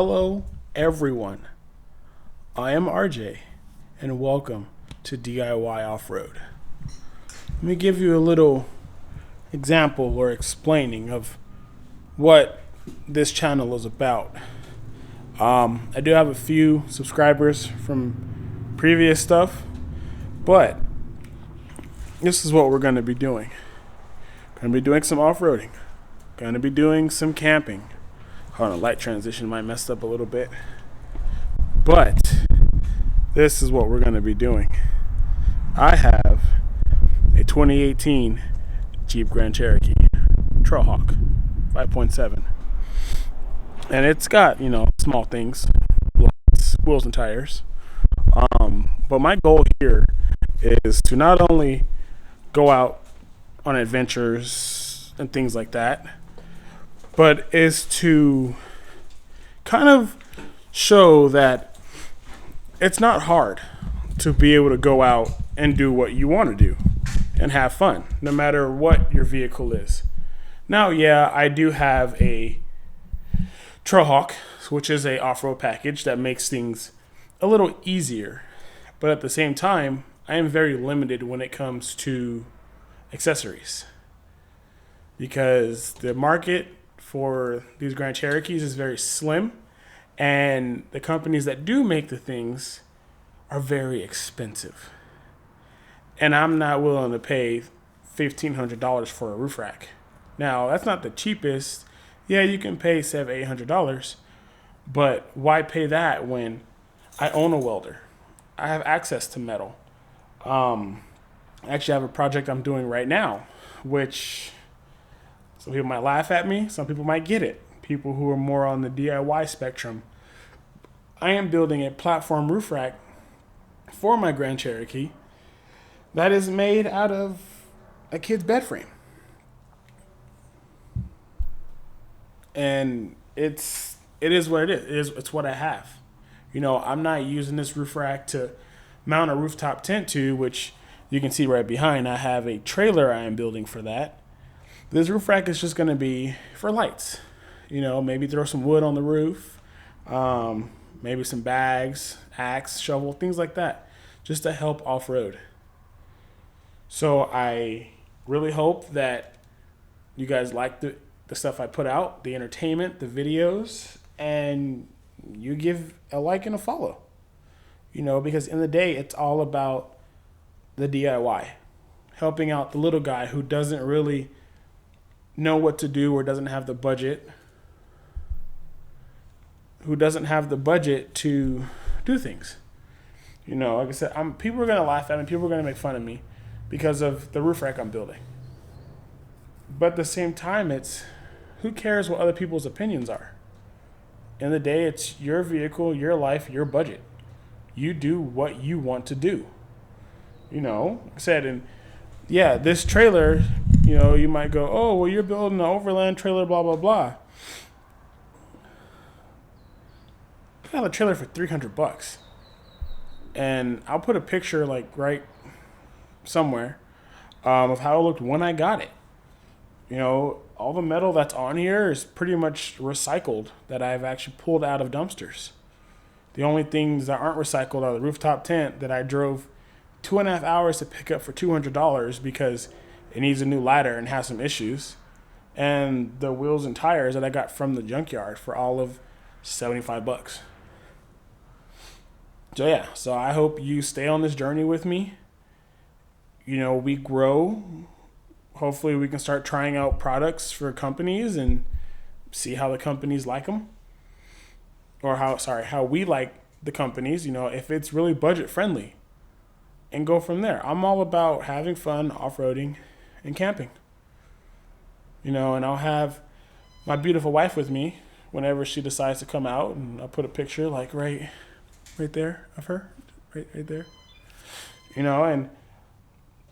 Hello, everyone. I am RJ, and welcome to DIY Off-Road. Let me give you a little example or explaining of what this channel is about. I do have a few subscribers from previous stuff, but this is what we're going to be doing. Going to be doing some off-roading. Going to be doing some camping. Hold on, light transition might messed up a little bit. But this is what we're going to be doing. I have a 2018 Jeep Grand Cherokee Trailhawk 5.7. And it's got, small things, lights, wheels and tires. But my goal here is to not only go out on adventures and things like that, but is to kind of show that it's not hard to be able to go out and do what you want to do and have fun, no matter what your vehicle is. Now, yeah, I do have a Trailhawk, which is a off-road package that makes things a little easier. But at the same time, I am very limited when it comes to accessories, because the market for these Grand Cherokees is very slim, and the companies that do make the things are very expensive. And I'm not willing to pay $1,500 for a roof rack. Now, that's not the cheapest. Yeah, you can pay $700-800, but why pay that when I own a welder? I have access to metal. I actually have a project I'm doing right now, which some people might laugh at me, some people might get it. People who are more on the DIY spectrum. I am building a platform roof rack for my Grand Cherokee that is made out of a kid's bed frame. And it is what it is. It's what I have. I'm not using this roof rack to mount a rooftop tent to, which you can see right behind. I have a trailer I am building for that. This roof rack is just going to be for lights. Maybe throw some wood on the roof, maybe some bags, axe, shovel, things like that, just to help off-road. So I really hope that you guys like the stuff I put out, the entertainment, the videos, and you give a like and a follow. Because in the day, it's all about the DIY, helping out the little guy who doesn't really know what to do or doesn't have the budget, to do things. Like I said, people are going to laugh at me, people are going to make fun of me because of the roof rack I'm building. But at the same time, who cares what other people's opinions are? In the day, it's your vehicle, your life, your budget. You do what you want to do. Like I said, and yeah, this trailer, you might go, oh, well, you're building an overland trailer, blah, blah, blah. I got a trailer for $300. And I'll put a picture right somewhere of how it looked when I got it. All the metal that's on here is pretty much recycled that I've actually pulled out of dumpsters. The only things that aren't recycled are the rooftop tent that I drove 2.5 hours to pick up for $200 because it needs a new ladder and has some issues. And the wheels and tires that I got from the junkyard for all of $75. So yeah, so I hope you stay on this journey with me. We grow. Hopefully we can start trying out products for companies and see how the companies like them. Or how we like the companies, if it's really budget friendly, and go from there. I'm all about having fun, off-roading, and camping. And I'll have my beautiful wife with me whenever she decides to come out, and I'll put a picture right there of her, right there. And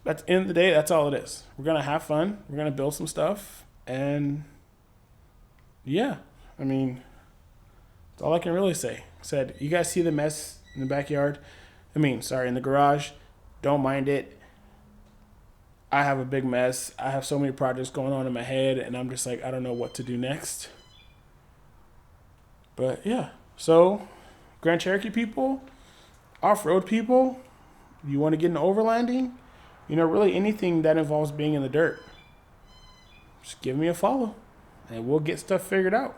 at the end of the day, that's all it is. We're gonna have fun. We're gonna build some stuff, and yeah, that's all I can really say. Said, you guys see the mess in the backyard? In the garage. Don't mind it. I have a big mess. I have so many projects going on in my head, and I'm just I don't know what to do next. But yeah, So, Grand Cherokee people, off-road people, you want to get into overlanding, really anything that involves being in the dirt, just give me a follow, and we'll get stuff figured out.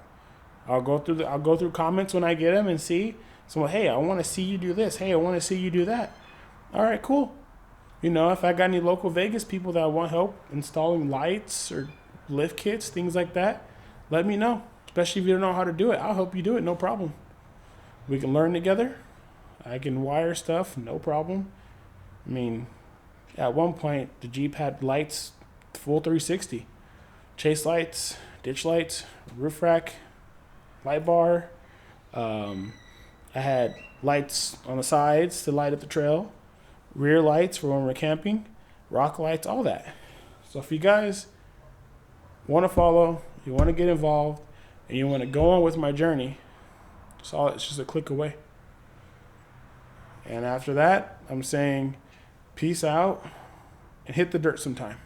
I'll go through comments when I get them and see. So, hey, I want to see you do this. Hey, I want to see you do that. All right, cool. If I got any local Vegas people that want help installing lights or lift kits, things like that, let me know. Especially if you don't know how to do it, I'll help you do it. No problem. We can learn together. I can wire stuff, no problem. I mean, at one point, the Jeep had lights, full 360. Chase lights, ditch lights, roof rack, light bar. I had lights on the sides to light up the trail, rear lights for when we're camping, rock lights, all that. So if you guys want to follow, you want to get involved, and you want to go on with my journey, it's just a click away. And after that, I'm saying peace out and hit the dirt sometime.